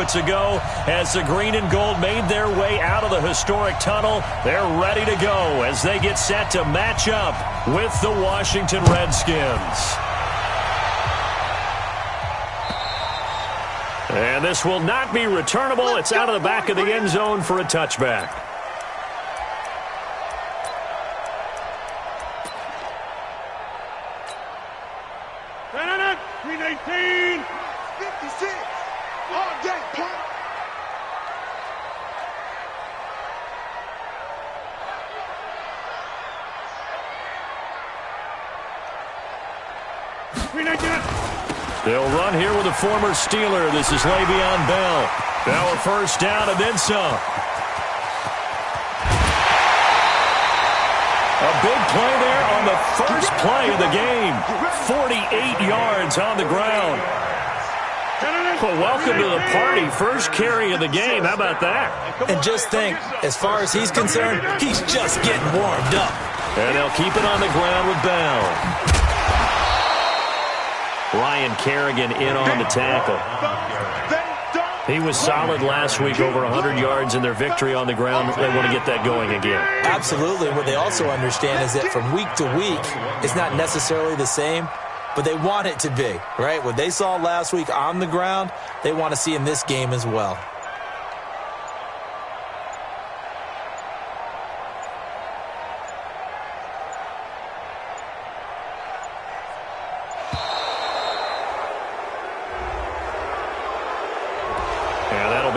moments ago as the green and gold made their way out of the historic tunnel. They're ready to go as they get set to match up with the Washington Redskins. And this will not be returnable. It's out of the back of the end zone for a touchback. Green 18. 56. All day, punk. Green 18. They'll run here with a former Steeler. This is Le'Veon Bell. Now a first down and then some. A big play there on the first play of the game. 48 yards on the ground. Well, welcome to the party. First carry of the game. How about that? And just think, as far as he's concerned, he's just getting warmed up. And they'll keep it on the ground with Bell. Ryan Kerrigan in on the tackle. He was solid last week, over 100 yards in their victory on the ground. They want to get that going again. Absolutely. What they also understand is that from week to week, it's not necessarily the same, but they want it to be, right? What they saw last week on the ground, they want to see in this game as well.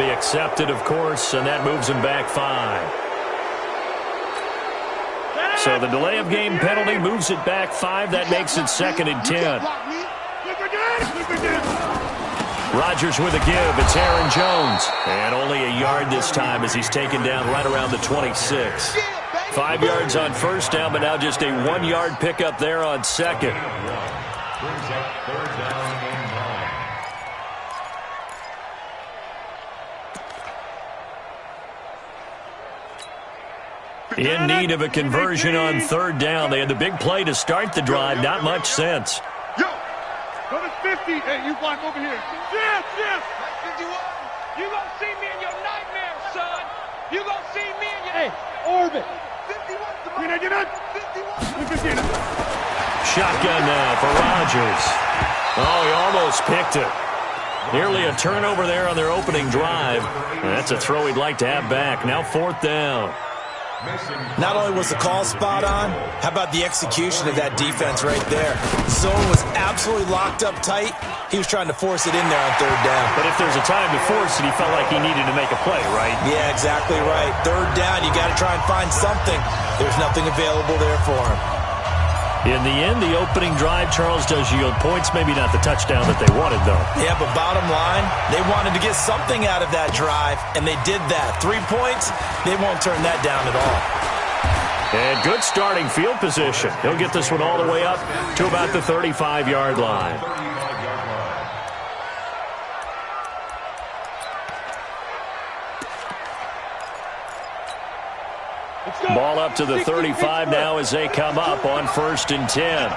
Accepted, of course, and that moves him back 5. So the delay of game penalty moves it back 5. That makes it 2nd and 10. Rodgers with a give. It's Aaron Jones. And only a yard this time as he's taken down right around the 26. 5 yards on first down, but now just a 1-yard pickup there on second. In need of a conversion on third down. They had the big play to start the drive. Not much sense. Yo, go to 50. Hey, you block over here. Yes, yes. 51. You gonna see me in your nightmares, son. You gonna see me in your... Hey, orbit. 51. Green 89. 51. Shotgun now for Rodgers. Oh, he almost picked it. Nearly a turnover there on their opening drive. That's a throw he'd like to have back. Now 4th down. Not only was the call spot on, how about the execution of that defense right there? Zone was absolutely locked up tight. He was trying to force it in there on third down. But if there's a time to force it, he felt like he needed to make a play, right? Yeah, exactly right. Third down, you got to try and find something. There's nothing available there for him. In the end, the opening drive, Charles, does yield points. Maybe not the touchdown that they wanted, though. Yeah, but bottom line, they wanted to get something out of that drive, and they did that. 3 points, they won't turn that down at all. And good starting field position. He'll get this one all the way up to about the 35-yard line. Ball up to the 35 now as they come up on 1st and 10.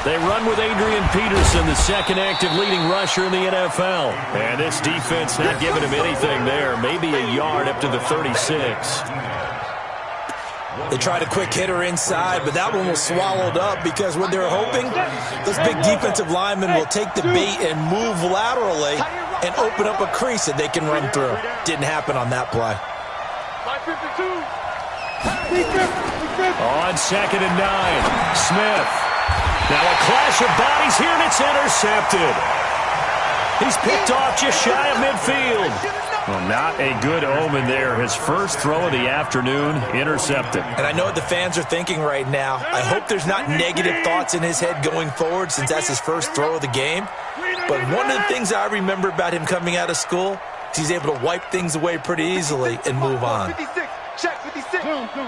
They run with Adrian Peterson, the second active leading rusher in the NFL. And this defense not giving him anything there. Maybe a yard up to the 36. They tried a quick hitter inside, but that one was swallowed up because what they're hoping, those big defensive linemen will take the bait and move laterally and open up a crease that they can run through. Didn't happen on that play. On 2nd and 9, Smith. Now a clash of bodies here, and it's intercepted. He's picked off just shy of midfield. Well, not a good omen there. His first throw of the afternoon, intercepted. And I know what the fans are thinking right now. I hope there's not negative thoughts in his head going forward since that's his first throw of the game. But one of the things I remember about him coming out of school is he's able to wipe things away pretty easily and move on. 56. Check 56. Let's go,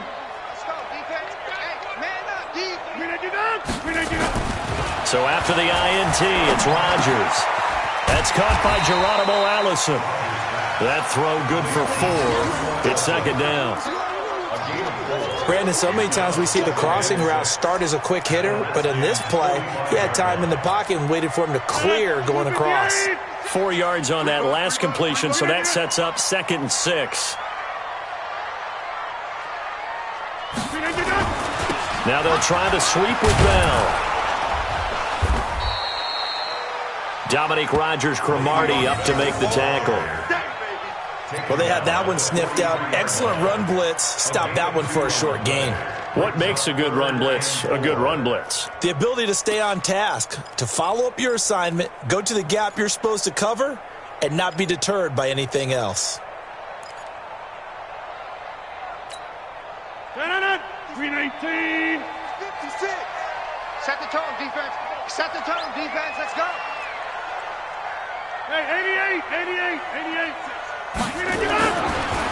defense. Hey, man up, D. So after the INT, it's Rodgers. That's caught by Geronimo Allison. That throw good for 4. It's 2nd down. Brandon, so many times we see the crossing route start as a quick hitter, but in this play, he had time in the pocket and waited for him to clear going across. 4 yards on that last completion, so that sets up 2nd and 6. Now they'll try to sweep with Bell. Dominique Rodgers-Cromartie up to make the tackle. Well, they had that one sniffed out. Excellent run blitz. Stop that one for a short gain. What makes a good run blitz a good run blitz? The ability to stay on task, to follow up your assignment, go to the gap you're supposed to cover, and not be deterred by anything else. 319. 56. Set the tone, defense. Set the tone, defense. Let's go. Hey, 88.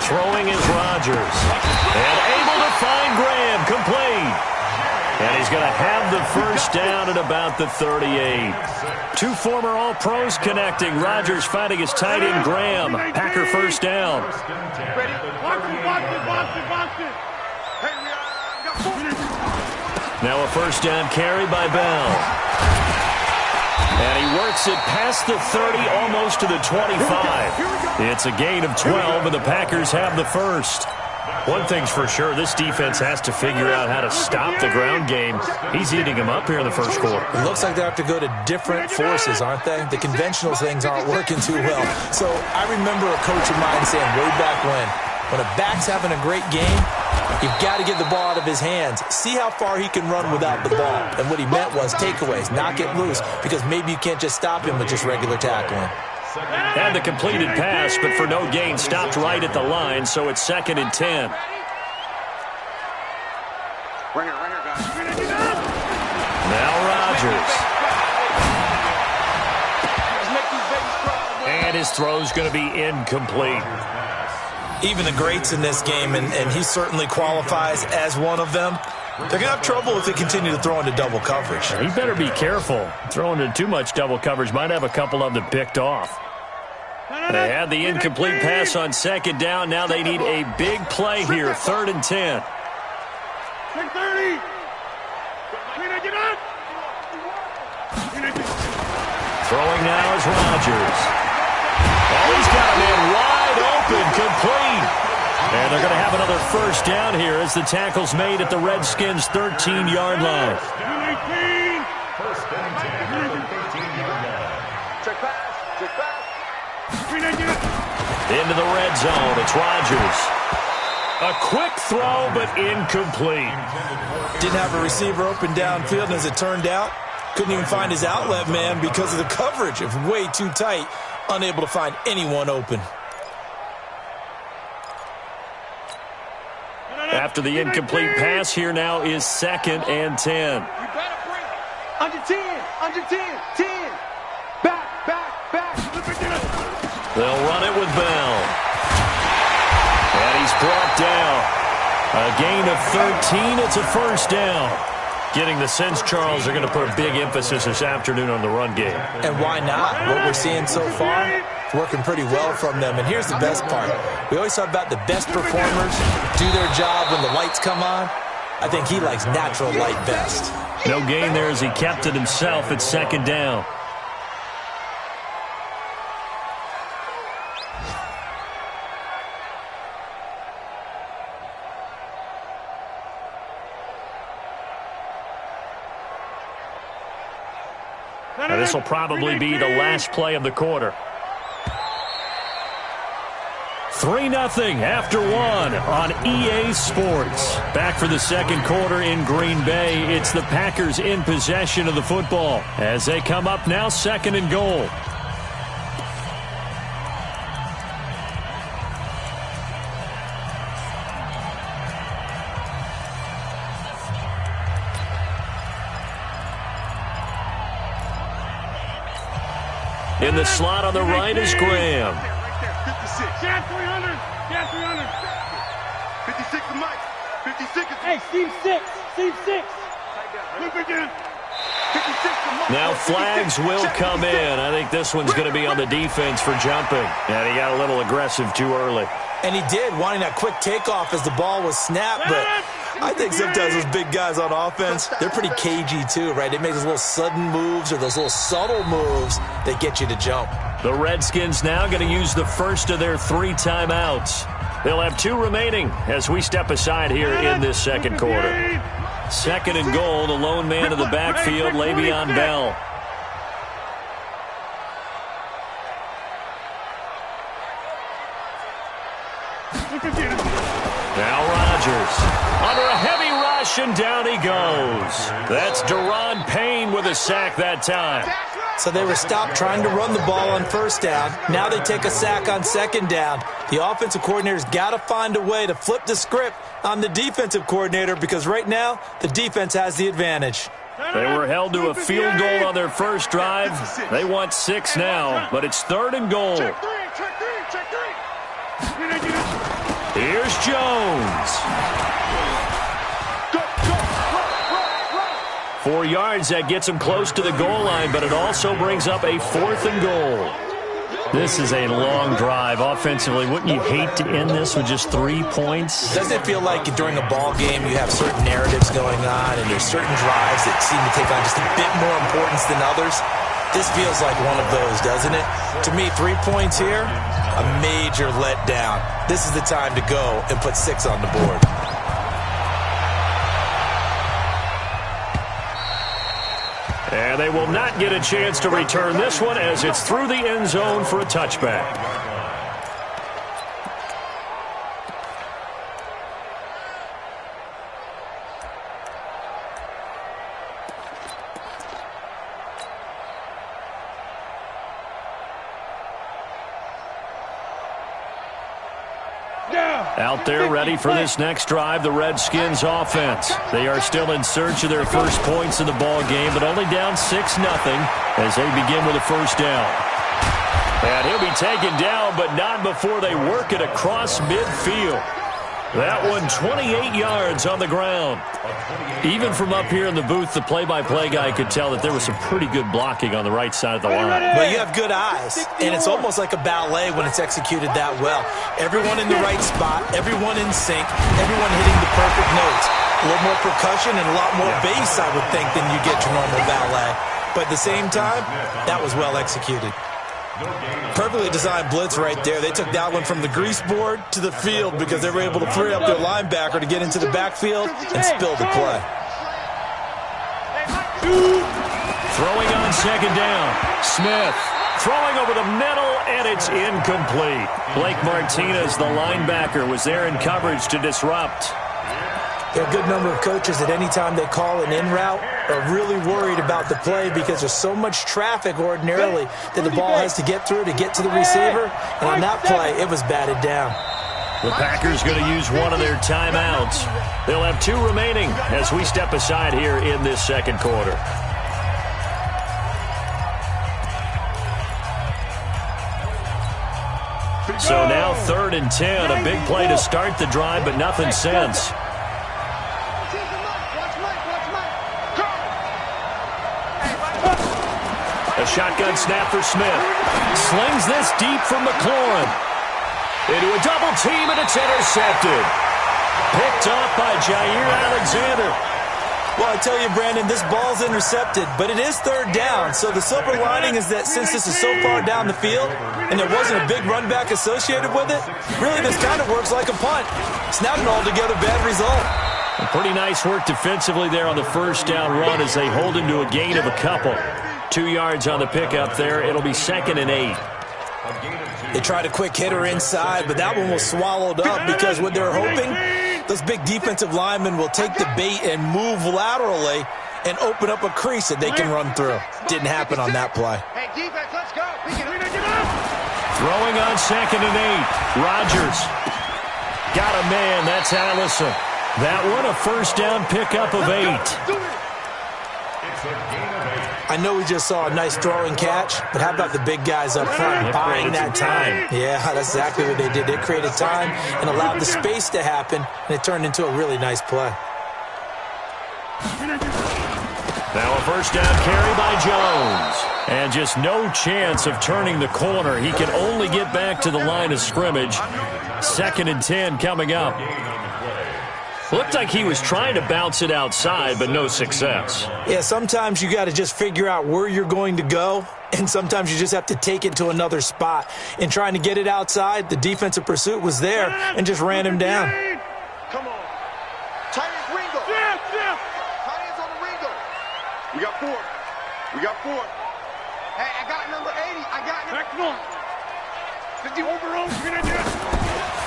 Throwing is Rodgers. And able to find Graham, complete. And he's going to have the first down at about the 38. 2 former All-Pros connecting. Rodgers fighting his tight end Graham. Packer first down. Box it. Now a first down carry by Bell. And he works it past the 30, almost to the 25. It's a gain of 12, and the Packers have the first. One thing's for sure, this defense has to figure out how to stop the ground game. He's eating them up here in the first quarter. It looks like they have to go to different forces, aren't they? The conventional things aren't working too well. So I remember a coach of mine saying way back when a back's having a great game, you've got to get the ball out of his hands. See how far he can run without the ball. And what he meant was takeaways, knock it loose, because maybe you can't just stop him with just regular tackling. Had the completed pass, but for no gain, stopped right at the line, so it's 2nd and 10. Ringer, guys. Now Rodgers. And his throw's going to be incomplete. Even the greats in this game, and he certainly qualifies as one of them, they're going to have trouble if they continue to throw into double coverage. He better be careful. Throwing into too much double coverage might have a couple of them picked off. They had the incomplete pass on 2nd down. Now they need a big play here, 3rd and 10. 30. Throwing now is Rodgers. Oh, he's got a man wide open, complete. And they're going to have another first down here as the tackle's made at the Redskins' 13-yard line. Into the red zone, it's Rodgers. A quick throw, but incomplete. Didn't have a receiver open downfield, and as it turned out, couldn't even find his outlet man because of the coverage. It was way too tight, unable to find anyone open. After the incomplete pass, here now is 2nd and 10. Under 10, 10. Back. They'll run it with Bell. And he's brought down. A gain of 13. It's a first down. Getting the sense, Charles, they're going to put a big emphasis this afternoon on the run game. And why not? What we're seeing so far, it's working pretty well from them. And here's the best part. We always talk about the best performers do their job when the lights come on. I think he likes natural light best. No gain there as he kept it himself at 2nd down. Now, this will probably be the last play of the quarter. 3-0 after 1 on EA Sports. Back for the second quarter in Green Bay. It's the Packers in possession of the football as they come up now 2nd and goal. In the slot on the right is Graham. 300. 56 to Mike. 56 is... Hey, Steve 6. Look again. Now flags will come in. I think this one's going to be on the defense for jumping. And he got a little aggressive too early. And he did, wanting that quick takeoff as the ball was snapped. But I think sometimes those big guys on offense, they're pretty cagey too, right? They make those little sudden moves or those little subtle moves that get you to jump. The Redskins now going to use the first of their 3 timeouts. They'll have 2 remaining as we step aside here in this second quarter. Second and goal, the lone man in the backfield, Le'Veon Bell. Now Rodgers under a heavy rush, and down he goes. That's Daron Payne with a sack that time. So they were stopped trying to run the ball on first down. Now they take a sack on second down. The offensive coordinator's got to find a way to flip the script on the defensive coordinator because right now the defense has the advantage. They were held to a field goal on their first drive. They want 6 now, but it's 3rd and goal. Here's Jones. 4 yards, that gets him close to the goal line, but it also brings up a 4th and goal. This is a long drive offensively. Wouldn't you hate to end this with just 3 points? Doesn't it feel like during a ball game you have certain narratives going on and there's certain drives that seem to take on just a bit more importance than others? This feels like one of those, doesn't it? To me, 3 points here, a major letdown. This is the time to go and put 6 on the board. And they will not get a chance to return this one as it's through the end zone for a touchback. Out there ready for this next drive, the Redskins offense. They are still in search of their first points in the ball game, but only down 6-0 as they begin with a first down. And he'll be taken down, but not before they work it across midfield. That one 28 yards on the ground. Even from up here in the booth, the play-by-play guy could tell that there was some pretty good blocking on the right side of the line. Well, you have good eyes, and it's almost like a ballet when it's executed that well. Everyone in the right spot, everyone in sync, everyone hitting the perfect notes. A little more percussion and a lot more bass, I would think, than you get your normal ballet. But at the same time, that was well executed. Perfectly designed blitz right there. They took that one from the grease board to the field because they were able to free up their linebacker to get into the backfield and spill the play. Throwing on second down. Smith throwing over the middle, and it's incomplete. Blake Martinez, the linebacker, was there in coverage to disrupt. There are a good number of coaches at any time they call an in route are really worried about the play because there's so much traffic ordinarily that the ball has to get through to get to the receiver. And on that play, it was batted down. The Packers going to use one of their timeouts. They'll have 2 remaining as we step aside here in this second quarter. So now 3rd and 10. A big play to start the drive, but nothing since. A shotgun snap for Smith. Slings this deep from McLaurin. Into a double team, and it's intercepted. Picked off by Jair Alexander. Well, I tell you, Brandon, this ball's intercepted, but it is 3rd down. So the silver lining is that since this is so far down the field and there wasn't a big run back associated with it, really this kind of works like a punt. It's not an altogether bad result. Pretty nice work defensively there on the first down run as they hold him to a gain of a couple. 2 yards on the pickup there. It'll be 2nd and 8. They tried a quick hitter inside, but that one was swallowed up because what they're hoping, those big defensive linemen will take the bait and move laterally and open up a crease that they can run through. Didn't happen on that play. Hey, defense, let's go. Throwing on 2nd and 8. Rodgers got a man. That's Allison. That one a first down pickup of 8. I know we just saw a nice throwing catch, but how about the big guys up front buying that time? Yeah, that's exactly what they did. They created time and allowed the space to happen, and it turned into a really nice play. Now a first down carry by Jones. And just no chance of turning the corner. He can only get back to the line of scrimmage. 2nd and 10 coming up. Looked like he was trying to bounce it outside, but no success. Yeah, sometimes you got to just figure out where you're going to go, and sometimes you just have to take it to another spot. In trying to get it outside, the defensive pursuit was there and just ran him down. Come on. Tight ends, Ringo. Jim. Tight ends on the Ringo. We got 4. Hey, I got number 80. I got number... Back north. 50 overall.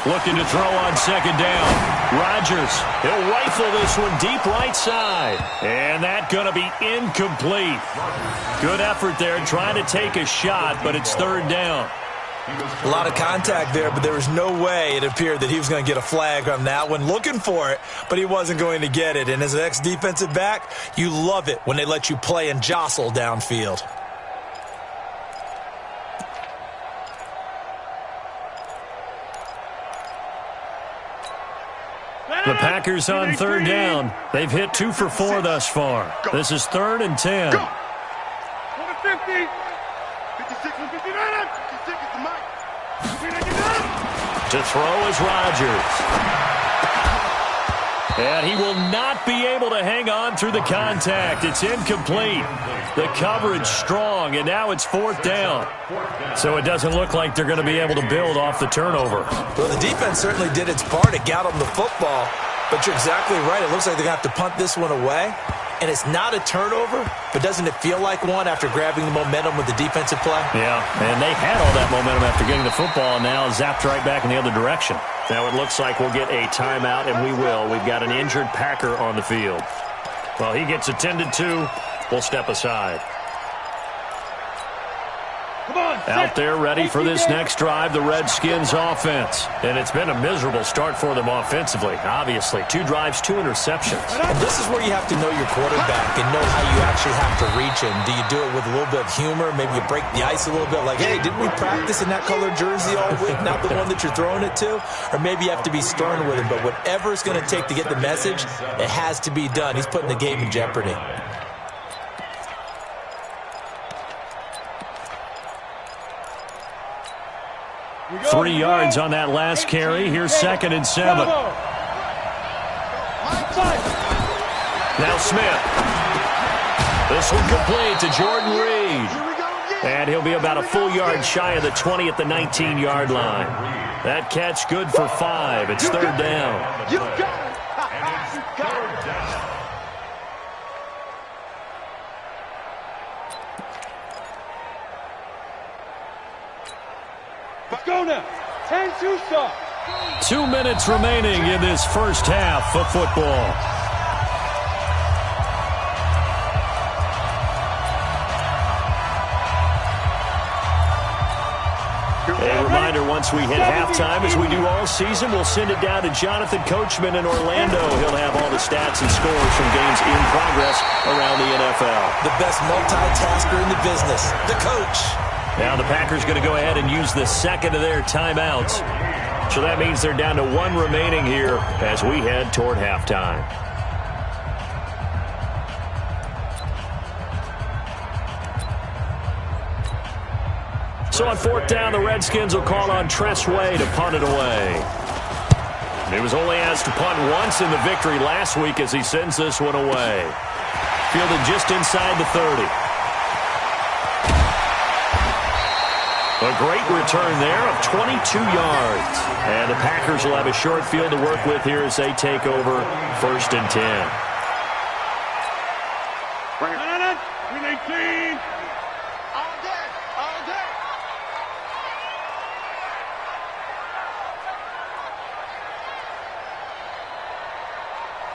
Looking to throw on second down. Rodgers, he'll rifle this one deep right side. And that's going to be incomplete. Good effort there trying to take a shot, but it's third down. A lot of contact there, but there was no way it appeared that he was going to get a flag on that one. Looking for it, but he wasn't going to get it. And as an ex-defensive back, you love it when they let you play and jostle downfield. The Packers on third down. They've hit 2 for 4 thus far. This is 3rd and 10. Go. 50. 56 and 59. 56 is the mic. To throw is Rodgers. And he will not be able to hang on through the contact. It's incomplete. The coverage strong, and now it's 4th down. So it doesn't look like they're going to be able to build off the turnover. Well, the defense certainly did its part. It got them the football. But you're exactly right. It looks like they're going to have to punt this one away. And it's not a turnover, but doesn't it feel like one after grabbing the momentum with the defensive play? Yeah, and they had all that momentum after getting the football, and now zapped right back in the other direction. Now it looks like we'll get a timeout, and we will. We've got an injured Packer on the field. Well, he gets attended to. We'll step aside. Out there ready for this next drive, the Redskins offense. And it's been a miserable start for them offensively, obviously. 2 drives, 2 interceptions. And this is where you have to know your quarterback and know how you actually have to reach him. Do you do it with a little bit of humor? Maybe you break the ice a little bit like, hey, didn't we practice in that colored jersey all week, not the one that you're throwing it to? Or maybe you have to be stern with him. But whatever it's going to take to get the message, it has to be done. He's putting the game in jeopardy. 3 yards on that last carry. Here's 2nd and 7. Now Smith. This one complete to Jordan Reed. And he'll be about a full yard shy of the 20 at the 19-yard line. That catch good for 5. It's 3rd down. You got it. Let's go now. 10-2 stop. 2 minutes remaining in this first half of football. A reminder, once we hit halftime, as we do all season, we'll send it down to Jonathan Coachman in Orlando. He'll have all the stats and scores from games in progress around the NFL. The best multitasker in the business, the coach. Now the Packers going to go ahead and use the second of their timeouts. So that means they're down to 1 remaining here as we head toward halftime. So on 4th down, the Redskins will call on Tress Way to punt it away. He was only asked to punt once in the victory last week as he sends this one away. Fielded just inside the 30. A great return there of 22 yards. And the Packers will have a short field to work with here as they take over 1st and 10. Bring it. 18. All day. All day.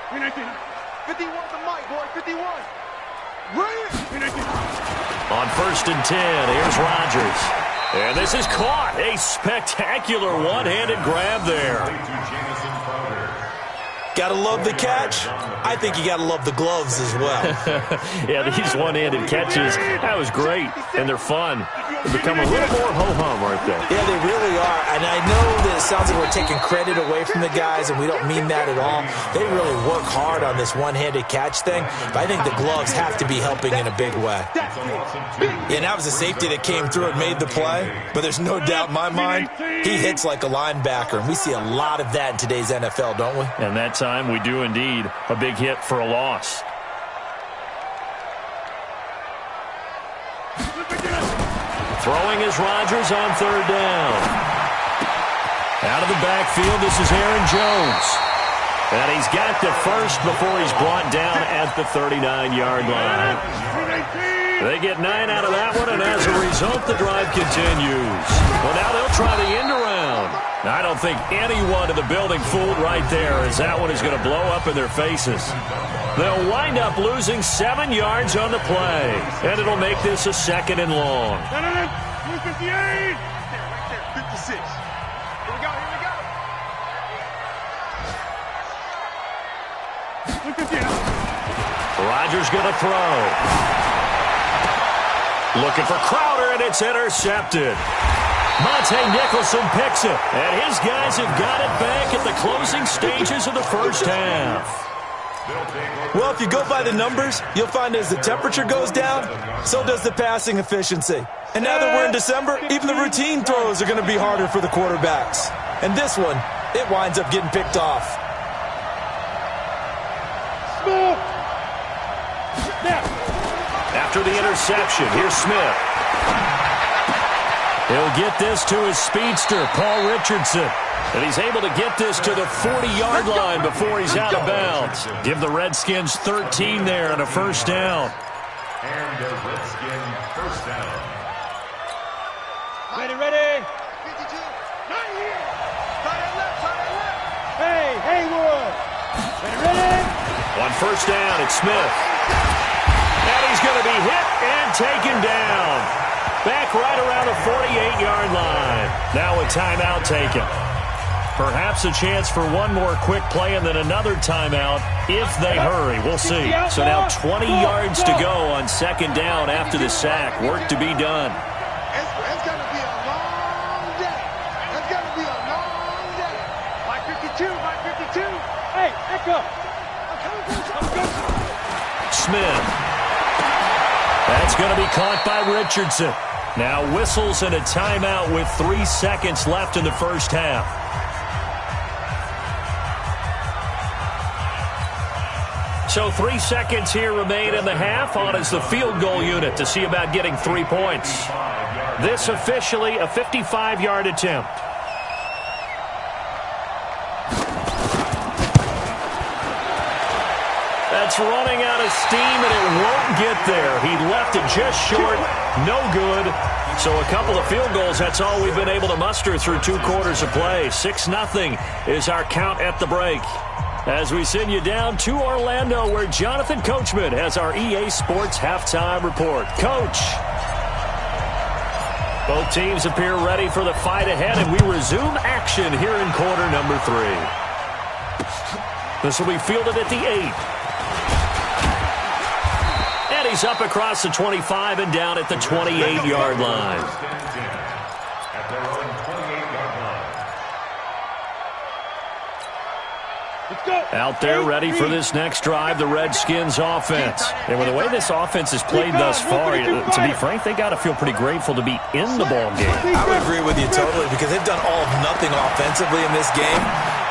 Green 18. 51 the mic, boy. 51. Green 18. On 1st and 10, here's Rodgers. And this is caught. A spectacular one-handed grab there. Gotta love the catch. I think you gotta love the gloves as well. Yeah, these one-handed catches, that was great. And they're fun. They become a little more ho-hum right there. Yeah, they really are. And I know this sounds like we're taking credit away from the guys, and we don't mean that at all. They really work hard on this one-handed catch thing, but I think the gloves have to be helping in a big way. Yeah, and that was a safety that came through and made the play, but there's no doubt in my mind, he hits like a linebacker, and we see a lot of that in today's NFL, don't we? And that time we do indeed. A big hit for a loss. Throwing is Rodgers on third down. Out of the backfield, this is Aaron Jones. And he's got the first before he's brought down at the 39-yard line. They get 9 out of that one, and as a result, the drive continues. Well, now they'll try the end around. I don't think anyone in the building fooled right there, as that one is going to blow up in their faces. They'll wind up losing 7 yards on the play, and it'll make this a 2nd and long. 58! Right there, 56. Here we go, here we go. Rodgers going to throw. Looking for Crowder, and it's intercepted. Monte Nicholson picks it, and his guys have got it back at the closing stages of the first half. Well, if you go by the numbers, you'll find as the temperature goes down, so does the passing efficiency. And now that we're in December, even the routine throws are going to be harder for the quarterbacks. And this one, it winds up getting picked off. After the interception, here's Smith. He'll get this to his speedster, Paul Richardson. And he's able to get this to the 40-yard line before he's out of bounds. Give the Redskins 13 there and a first down. And the Redskins first down. Ready, ready. 52. Right here. Tight left, tight left. Hey, Haywood. Ready, ready. On first down, it's Smith. And he's going to be hit and taken down. Back right around the 48-yard line. Now a timeout taken. Perhaps a chance for one more quick play and then another timeout if they hurry. We'll see. So now 20 yards to go on 2nd down after the sack. Work to be done. It's going to be a long day. It's going to be a long day. By 52, by 52. Hey, Echo. Smith. That's going to be caught by Richardson. Now whistles and a timeout with 3 seconds left in the first half. So 3 seconds here remain in the half. On is the field goal unit to see about getting 3 points. This officially a 55-yard attempt. That's running out of steam, and it won't get there. He left it just short. No good. So a couple of field goals, that's all we've been able to muster through 2 quarters of play. 6-0 is our count at the break. As we send you down to Orlando, where Jonathan Coachman has our EA Sports halftime report. Coach. Both teams appear ready for the fight ahead, and we resume action here in quarter number 3. This will be fielded at the 8. And he's up across the 25 and down at the 28-yard line. At their own 28-yard line. Let's go. Out there ready for this next drive, the Redskins offense. And with the way this offense has played thus far, to be frank, they got to feel pretty grateful to be in the ball game. I would agree with you totally, because they've done all of nothing offensively in this game,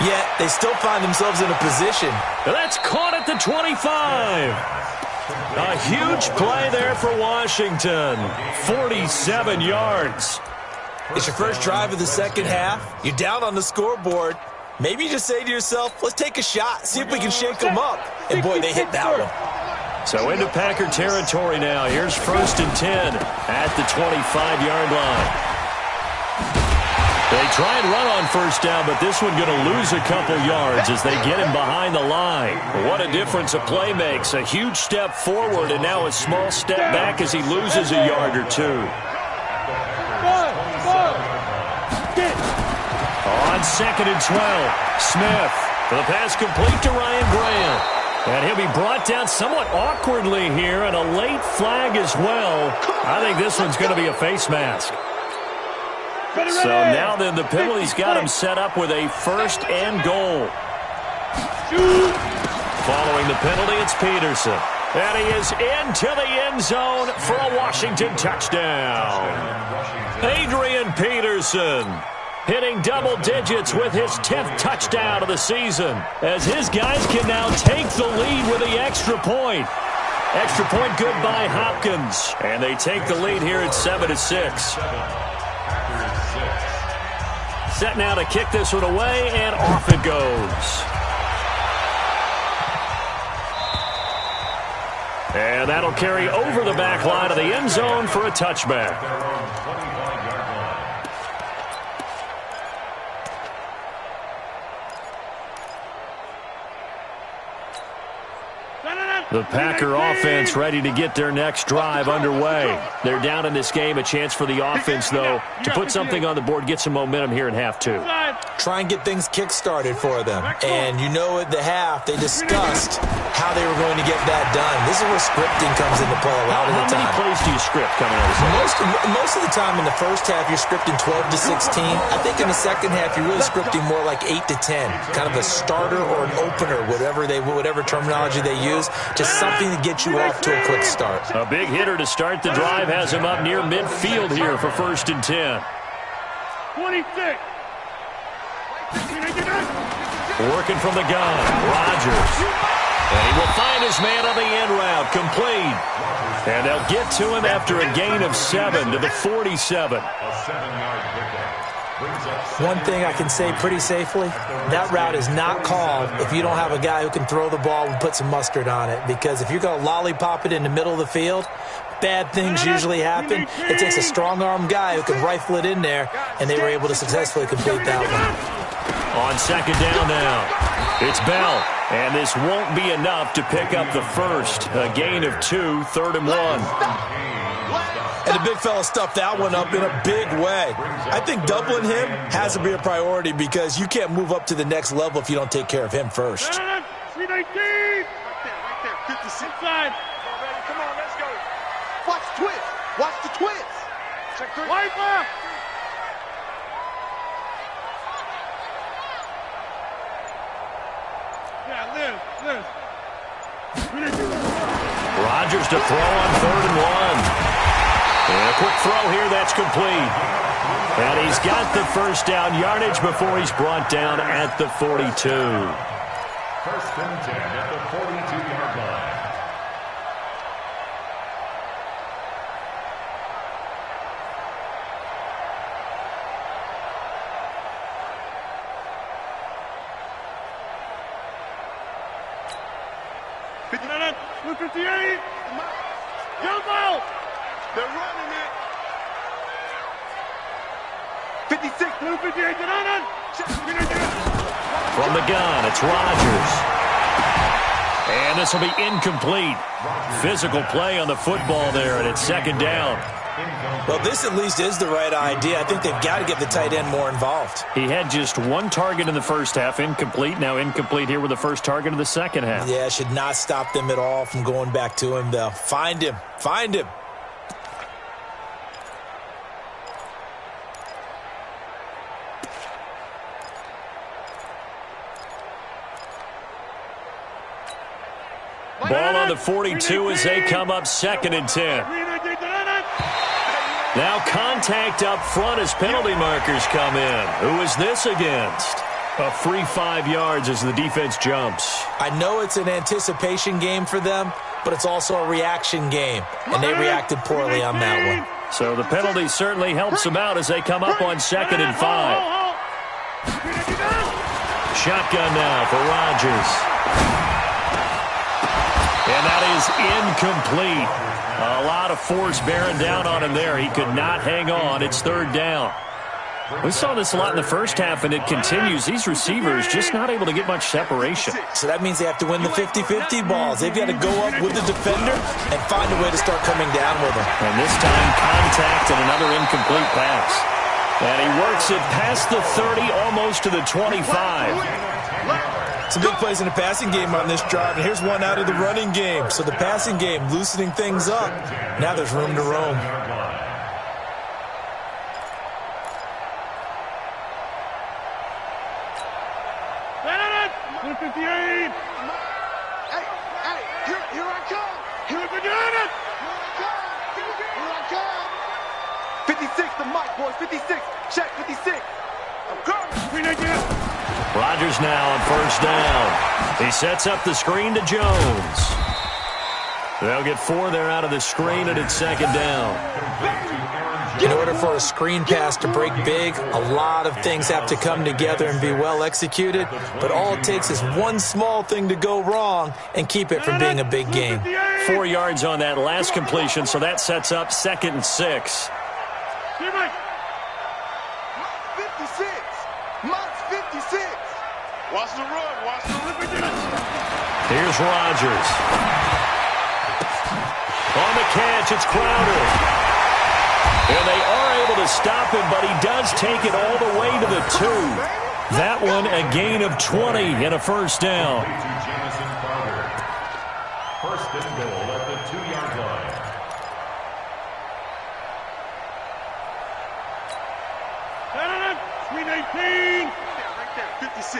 yet they still find themselves in a position. That's caught at the 25. A huge play there for Washington. 47 yards. It's your first drive of the second half. You're down on the scoreboard. Maybe you just say to yourself, let's take a shot, see if we can shake them up. And boy, they hit that one. So into Packer territory now. Here's 1st and 10 at the 25-yard line. They try and run on first down, but this one going to lose a couple yards as they get him behind the line. What a difference a play makes. A huge step forward and now a small step back as he loses a yard or 2. On 2nd and 12, Smith for the pass complete to Ryan Graham. And he'll be brought down somewhat awkwardly here, and a late flag as well. I think this one's going to be a face mask. So now then, the penalty's got him set up with a 1st and goal. Following the penalty, it's Peterson. And he is into the end zone for a Washington touchdown. Adrian Peterson hitting double digits with his 10th touchdown of the season, as his guys can now take the lead with the extra point. Extra point good by Hopkins. And they take the lead here at 7-6. Set now to kick this one away, and off it goes. And that'll carry over the back line of the end zone for a touchback. The Packer offense ready to get their next drive underway. They're down in this game. A chance for the offense, though, to put something on the board, get some momentum here in half 2. Try and get things kick-started for them. And you know at the half, they discussed how they were going to get that done. This is where scripting comes into play a lot of the time. How many plays do you script coming out of this? Most of the time in the first half, you're scripting 12 to 16. I think in the second half, you're really scripting more like 8 to 10. Kind of a starter or an opener, whatever terminology they use. Just something to get you off to a quick start. A big hitter to start the drive has him up near midfield here for 1st and 10. 26. Working from the gun, Rodgers. And he will find his man on the end route, complete. And they'll get to him after a gain of 7 to the 47. A 7-yard pickup. One thing I can say pretty safely, that route is not called if you don't have a guy who can throw the ball and put some mustard on it. Because if you're going to lollipop it in the middle of the field, bad things usually happen. It takes a strong-arm guy who can rifle it in there, and they were able to successfully complete that one. On 2nd down now, it's Bell. And this won't be enough to pick up the first. A gain of 2, 3rd and 1. And the big fella stuffed that one up in a big way. I think doubling him has to be a priority because you can't move up to the next level if you don't take care of him first. 319. Right there. 56. Inside. Come on, let's go. Watch the twist. Watch the twist. Check 3. White left. Yeah, Liz. Rodgers to throw on 3rd and 1. And a quick throw here, that's complete. And he's got the first down yardage before he's brought down at the 42. 1st and 10 at the 42-yard line. Blue 58. Jumbo. They're running it. 56. Blue 58. From the gun, it's Rodgers. And this will be incomplete. Physical play on the football there, and it's 2nd down. Well, this at least is the right idea. I think they've got to get the tight end more involved. He had just 1 target in the first half, incomplete. Now incomplete here with the first target of the second half. Yeah, should not stop them at all from going back to him, though. Find him. Find him. Ball on the 42 as they come up 2nd and 10. Now contact up front as penalty markers come in. Who is this against? A free 5 yards as the defense jumps. I know it's an anticipation game for them, but it's also a reaction game, and they reacted poorly on that one. So the penalty certainly helps them out as they come up on 2nd and 5. Shotgun now for Rodgers. And that is incomplete. A lot of force bearing down on him there. He could not hang on. It's 3rd down. We saw this a lot in the first half, and it continues. These receivers just not able to get much separation. So that means they have to win the 50-50 balls. They've got to go up with the defender and find a way to start coming down with him. And this time, contact and another incomplete pass. And he works it past the 30, almost to the 25. Some big plays in the passing game on this drive, and here's one out of the running game. So the passing game loosening things up. Now there's room to roam. 158. Hey, here I come. Here we got it. Here I come. 56 the mic, boys. 56. Check 56. I'm coming. Rodgers now on first down. He sets up the screen to Jones. They'll get 4 there out of the screen, and it's second down. In order for a screen pass to break big, a lot of things have to come together and be well executed, but all it takes is one small thing to go wrong and keep it from being a big game. 4 yards on that last completion, so that sets up 2nd and 6. 56. Mike's 56. Watch the run. Watch the run. Here's Rodgers. On the catch, it's Crowder. And they are able to stop him, but he does take it all the way to the 2. That one a gain of 20 and a first down. First and goal at the 2-yard line. Screen 18. Right there, 56.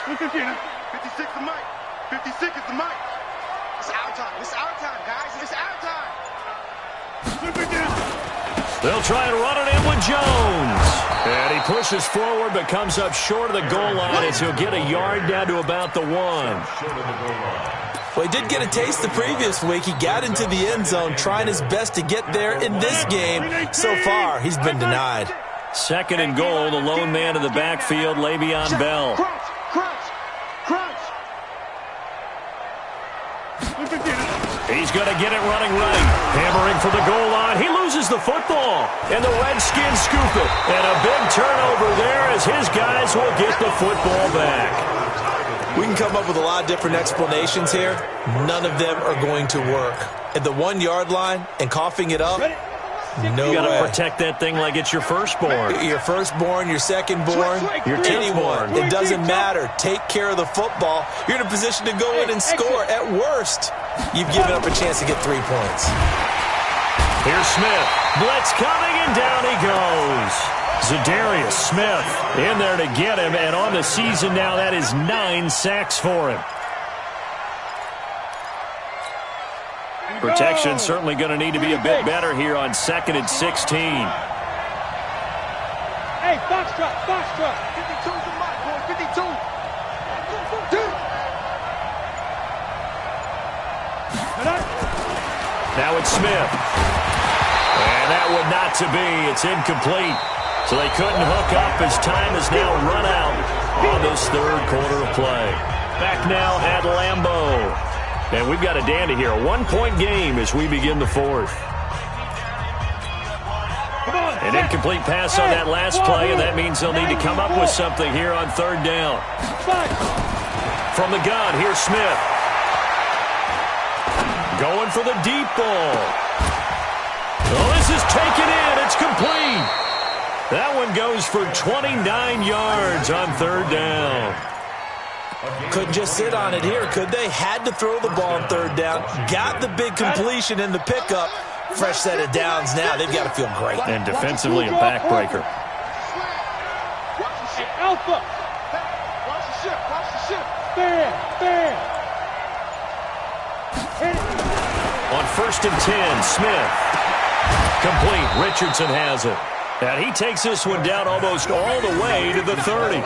56 the mic. 56 is the mic. It's our time. It's our time, guys. It's our time. They'll try and run it in with Jones. And he pushes forward but comes up short of the goal line as he'll get a yard down to about the 1. Short of the goal line. Well, he did get a taste the previous week. He got into the end zone trying his best to get there in this game. So far, he's been denied. 2nd and goal, the lone man in the backfield, Le'Veon Bell. Crunch. He's going to get it running right. Hammering for the goal line. He loses the football. And the Redskins scoop it. And a big turnover there as his guys will get the football back. We can come up with a lot of different explanations here. None of them are going to work. At the 1-yard line and coughing it up, no You got way. to protect that thing like it's your firstborn. Your firstborn, your secondborn, Your anyone. 10th-born. It doesn't matter. Take care of the football. You're in a position to go in and score. At worst, you've given up a chance to get 3 points. Here's Smith. Blitz coming, and down he goes. Za'Darius Smith in there to get him, and on the season now, that is 9 sacks for him. Protection certainly going to need to be a bit better here on 2nd and 16. Hey, box truck. 52's the mic, boys. 52. Now it's Smith. And that would not to be. It's incomplete. So they couldn't hook up as time has now run out on this 3rd quarter of play. Back now at Lambeau. And we've got a dandy here. A 1-point game as we begin the 4th. An incomplete pass on that last play, and that means they'll need to come up with something here on 3rd down. From the gun, here's Smith. Going for the deep ball. Oh, this is taken in. It's complete. That one goes for 29 yards on 3rd down. Couldn't just sit on it here, could they? Had to throw the ball on 3rd down. Got the big completion in the pickup. Fresh set of downs now. They've got to feel great. And defensively a backbreaker. Alpha. Watch the ship. Bam. On 1st and 10, Smith. Complete. Richardson has it. And he takes this one down almost all the way to the 30.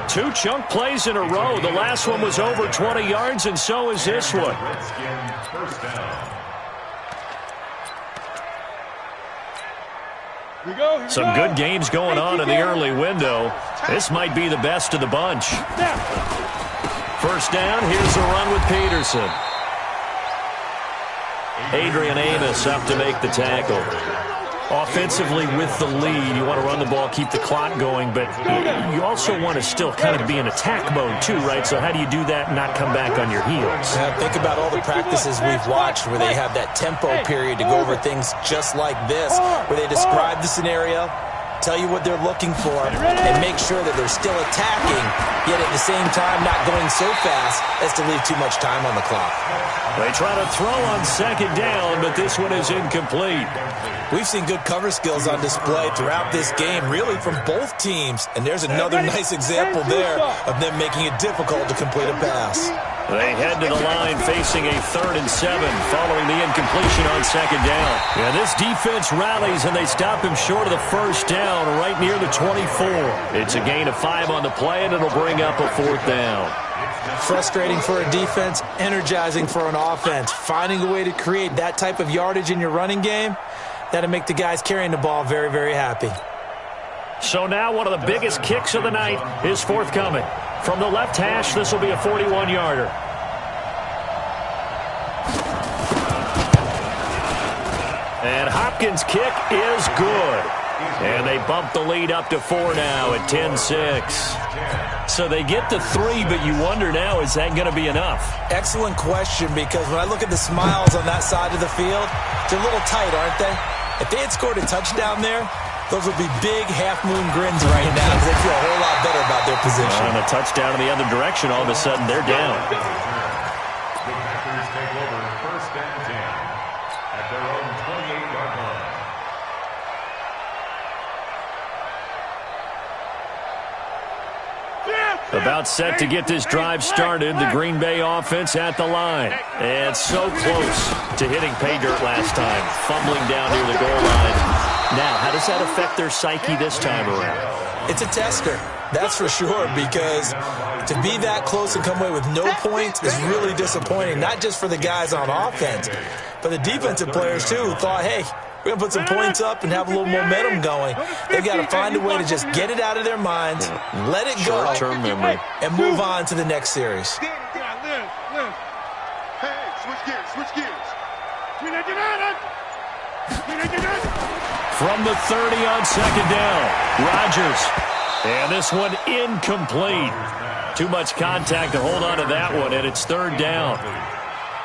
2 chunk plays in a row. The last one was over 20 yards, and so is this one. Redskins first down. Some good games going on in the early window. This might be the best of the bunch. First down, here's the run with Peterson. Adrian Amos up to make the tackle. Offensively with the lead, you want to run the ball, keep the clock going, but you also want to still kind of be in attack mode too, right? So how do you do that and not come back on your heels? Yeah, think about all the practices we've watched where they have that tempo period to go over things just like this, where they describe the scenario, tell you what they're looking for, and make sure that they're still attacking, yet at the same time not going so fast as to leave too much time on the clock. They try to throw on second down, but this one is incomplete. We've seen good cover skills on display throughout this game, really from both teams, and there's another nice example there of them making it difficult to complete a pass. They head to the line facing a 3rd and 7 following the incompletion on second down. And this defense rallies, and they stop him short of the first down right near the 24. It's a gain of 5 on the play, and it'll bring up a 4th down. Frustrating for a defense, energizing for an offense. Finding a way to create that type of yardage in your running game, that'll make the guys carrying the ball very, very happy. So now one of the biggest kicks of the night is forthcoming. From the left hash, this will be a 41-yarder. And Hopkins' kick is good. And they bump the lead up to 4 now at 10-6. So they get to 3, but you wonder now, is that going to be enough? Excellent question, because when I look at the smiles on that side of the field, they're a little tight, aren't they? If they had scored a touchdown there, those would be big half-moon grins right now because they feel a whole lot better about their position. And a touchdown in the other direction, all of a sudden they're down. The Packers take over 1st and 10 at their own 28-yard line. About set to get this drive started, the Green Bay offense at the line. And so close to hitting pay dirt last time, fumbling down near the goal line. Now, how does that affect their psyche this time around? It's a tester, that's for sure, because to be that close and come away with no points is really disappointing, not just for the guys on offense, but the defensive players, too, who thought, hey, we're going to put some points up and have a little momentum going. They've got to find a way to just get it out of their minds, let it go, short-term memory, and move on to the next series. Hey, switch gears. From the 30 on second down, Rodgers. And this one incomplete. Too much contact to hold on to that one, and it's 3rd down.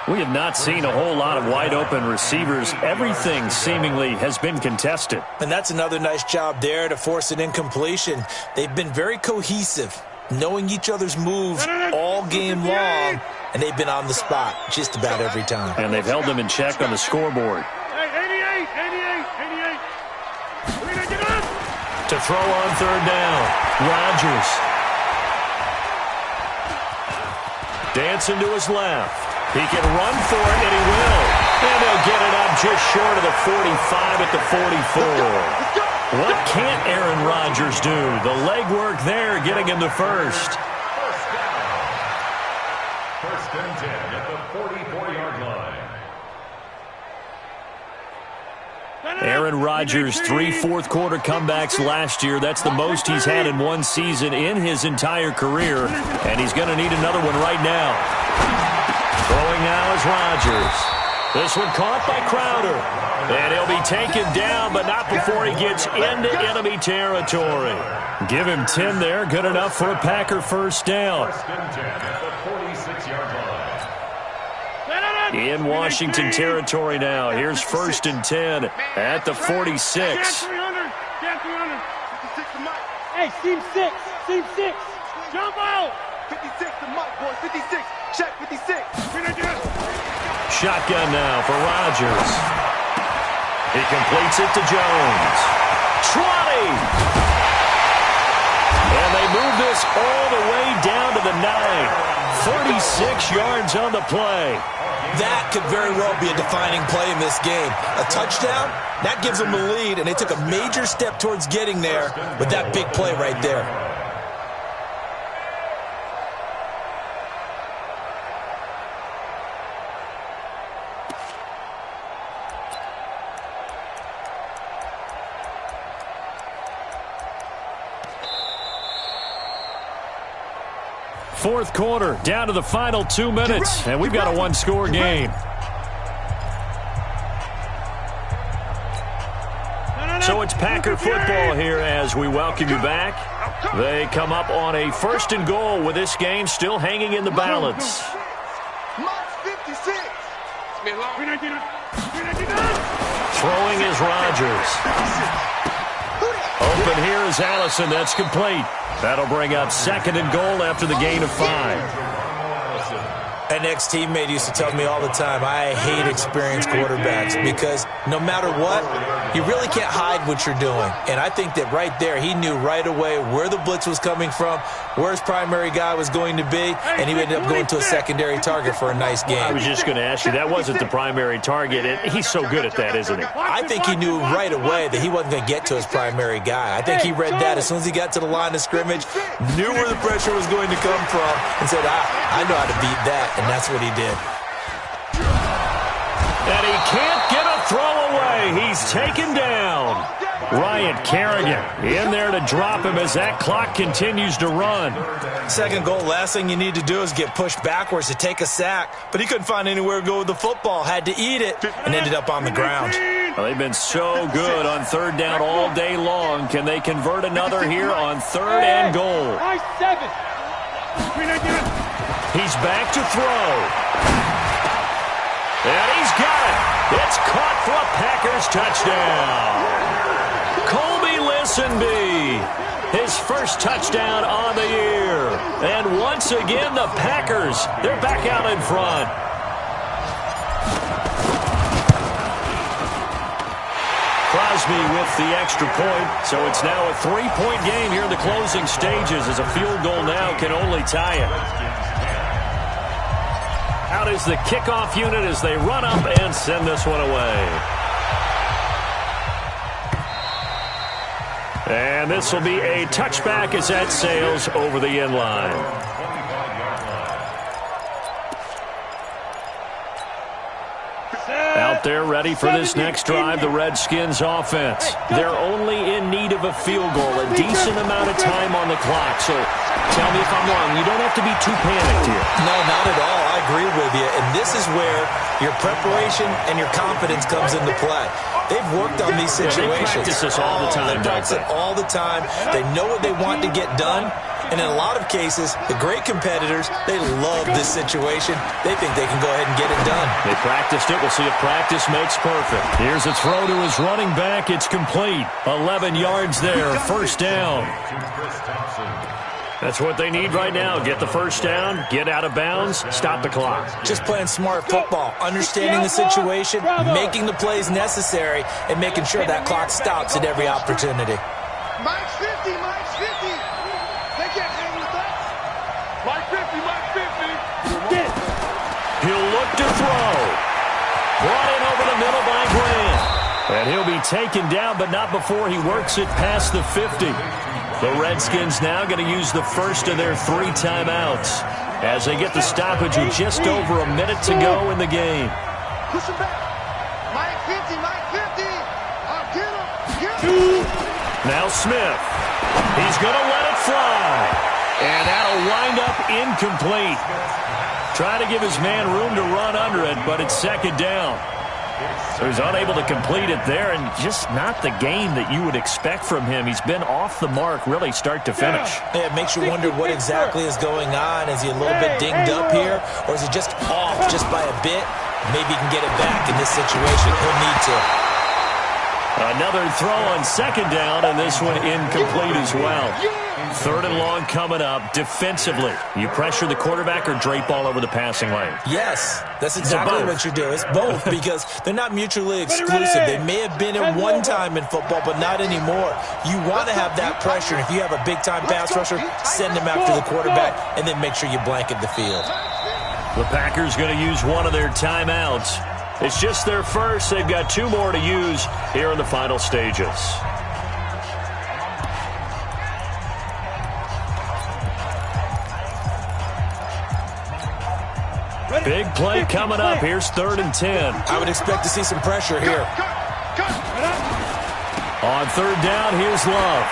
We have not seen a whole lot of wide-open receivers. Everything seemingly has been contested. And that's another nice job there to force an incompletion. They've been very cohesive, knowing each other's moves all game long, and they've been on the spot just about every time. And they've held them in check on the scoreboard. To throw on 3rd down, Rodgers. Dancing to his left. He can run for it, and he will. And they'll get it up just short of the 45 at the 44. What can't Aaron Rodgers do? The legwork there getting him the first. 1st and 10 at the 44-yard line. Aaron Rodgers, 3 fourth-quarter comebacks last year. That's the most he's had in one season in his entire career, and he's going to need another one right now. Throwing now is Rodgers. This one caught by Crowder, and he'll be taken down, but not before he gets into enemy territory. Give him 10 there, good enough for a Packer first down. 1st and 10 at the 46-yard line. In Washington territory now. Here's 1st and 10 at the 46. Hey, seam 6. Jump out. 56 to Mike, boys. 56. Check 56. Shotgun now for Rodgers. He completes it to Jones. 20. And they move this all the way down to the 9. 36 yards on the play. That could very well be a defining play in this game. A touchdown, that gives them the lead, and they took a major step towards getting there with that big play right there. Fourth quarter, down to the final 2 minutes, and we've got a one-score game. So it's Packer football here as we welcome you back. They come up on a 1st and goal with this game still hanging in the balance. Throwing is Rodgers. Open open. Here is Allison. That's complete. That'll bring up 2nd and goal after the gain of 5. An ex-teammate used to tell me all the time, I hate experienced quarterbacks because no matter what, you really can't hide what you're doing. And I think that right there, he knew right away where the blitz was coming from, where his primary guy was going to be, and he ended up going to a secondary target for a nice game. I was just going to ask you, that wasn't the primary target. He's so good at that, isn't he? I think he knew right away that he wasn't going to get to his primary guy. I think he read that as soon as he got to the line of scrimmage, knew where the pressure was going to come from, and said, I know how to beat that. And that's what he did. And he can't get a throw away. He's taken down. Ryan Kerrigan in there to drop him as that clock continues to run. 2nd goal, last thing you need to do is get pushed backwards to take a sack. But he couldn't find anywhere to go with the football, had to eat it, and ended up on the ground. Well, they've been so good on 3rd down all day long. Can they convert another here on 3rd and goal? Nice 7. He's back to throw. And he's got it. It's caught for a Packers touchdown. Colby Listenby, his first touchdown on the year. And once again, the Packers, they're back out in front. Crosby with the extra point, so it's now a 3-point game here in the closing stages as a field goal now can only tie it. Out is the kickoff unit as they run up and send this one away. And this will be a touchback as that sails over the end line. Out there ready for this next drive, the Redskins offense. They're only in need of a field goal, a decent amount of time on the clock. So tell me if I'm wrong. You don't have to be too panicked here. No, not at all. I agree with you. And this is where your preparation and your confidence comes into play. They've worked on these situations. They practice this all the time, They practice it all the time. They know what they want to get done. And in a lot of cases, the great competitors, they love this situation. They think they can go ahead and get it done. They practiced it. We'll see if practice makes perfect. Here's a throw to his running back. It's complete. 11 yards there. 1st down. That's what they need right now. Get the 1st down, get out of bounds, stop the clock. Just playing smart football, understanding the situation, making the plays necessary, and making sure that clock stops at every opportunity. Mike's 50, Mike's 50. They can't hang with us. Mike 50, Mike 50. He'll look to throw. Brought in over the middle by Grant. And he'll be taken down, but not before he works it past the 50. The Redskins now going to use the first of their 3 timeouts as they get the stoppage with just over a minute to go in the game. Push him back. Mike 50, Mike 50. Get him. Now Smith. He's going to let it fly. And that'll wind up incomplete. Try to give his man room to run under it, but it's 2nd down. So he's unable to complete it there, and just not the game that you would expect from him. He's been off the mark, really, start to finish. Yeah, it makes you wonder what exactly is going on. Is he a little bit dinged up here, or is he just off just by a bit? Maybe he can get it back in this situation. He'll need to. Another throw on 2nd down, and this one incomplete as well. 3rd and long coming up. Defensively, you pressure the quarterback or drape all over the passing lane? Yes, that's exactly what you do. It's both because they're not mutually exclusive. They may have been at one time in football, but not anymore. You want to have that pressure. If you have a big-time pass rusher, send him after the quarterback, and then make sure you blanket the field. The Packers going to use one of their timeouts. It's just their first. They've got 2 more to use here in the final stages. Big play coming up. Here's 3rd and 10. I would expect to see some pressure here. On 3rd down, here's Love.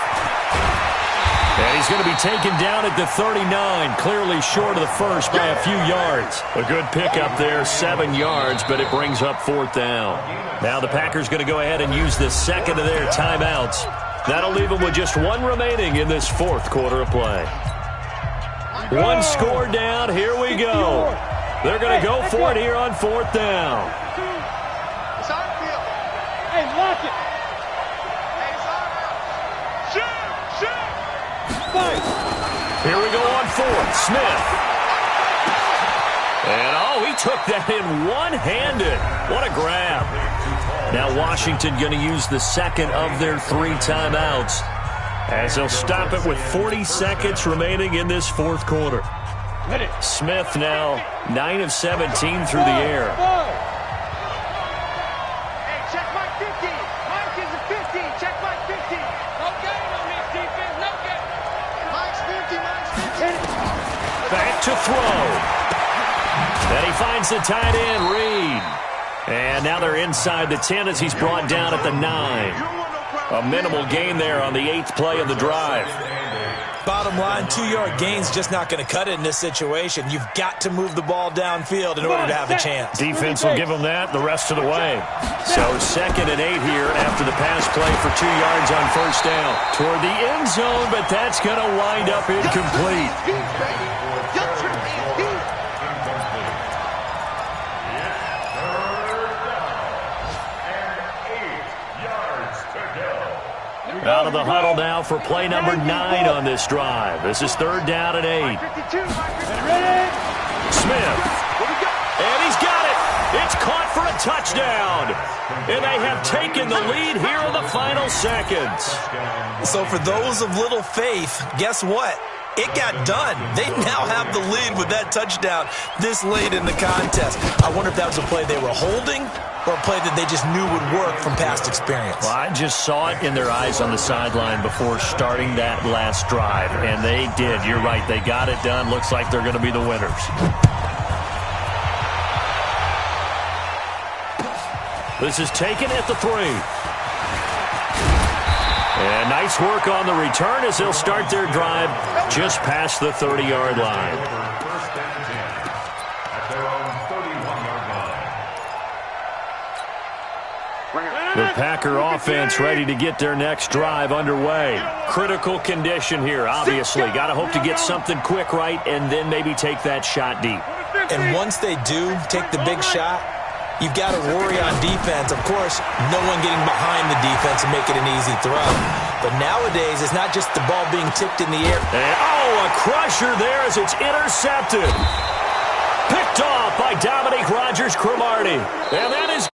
And he's going to be taken down at the 39, clearly short of the first by a few yards. A good pickup there, 7 yards, but it brings up 4th down. Now the Packers going to go ahead and use the 2nd of their timeouts. That'll leave them with just 1 remaining in this 4th quarter of play. 1 score down, here we go. They're going to go for it here on 4th down. It's our field. Hey, lock it. Hey, it's our field. Shoot! Here we go on fourth. Smith. And, oh, he took that in one-handed. What a grab. Now Washington going to use the second of their 3 timeouts as they'll stop it with 40 seconds remaining in this fourth quarter. Smith now 9 of 17 through the air. Hey, check my 50. Mike is a 50. Check my 50. No gain on this defense. No gain. Mike's 50. Mike's 50. Back to throw. Then he finds the tight end, Reed. And now they're inside the 10 as he's brought down at the 9. A minimal gain there on the 8th play of the drive. Bottom line, 2-yard gain's just not going to cut it in this situation. You've got to move the ball downfield in order to have a chance. Defense will give them that the rest of the way. So 2nd and 8 here after the pass play for 2 yards on first down. Toward the end zone, but that's going to wind up incomplete. Out of the huddle now for play number 9 on this drive. This is 3rd down and 8. Smith. And he's got it. It's caught for a touchdown. And they have taken the lead here in the final seconds. So for those of little faith, guess what? It got done. They now have the lead with that touchdown this late in the contest. I wonder if that was a play they were holding or a play that they just knew would work from past experience. Well, I just saw it in their eyes on the sideline before starting that last drive, and they did. You're right. They got it done. Looks like they're going to be the winners. This is taken at the 3. And nice work on the return as they'll start their drive just past the 30-yard line. First and 10 at their own 31-yard line. The Packer offense ready to get their next drive underway. Critical condition here, obviously. Got to hope to get something quick right and then maybe take that shot deep. And once they do take the big shot, you've got to worry on defense. Of course, no one getting behind the defense and make it an easy throw. But nowadays, it's not just the ball being tipped in the air. And, oh, a crusher there as it's intercepted. Picked off by Dominique Rodgers-Cromartie. And that is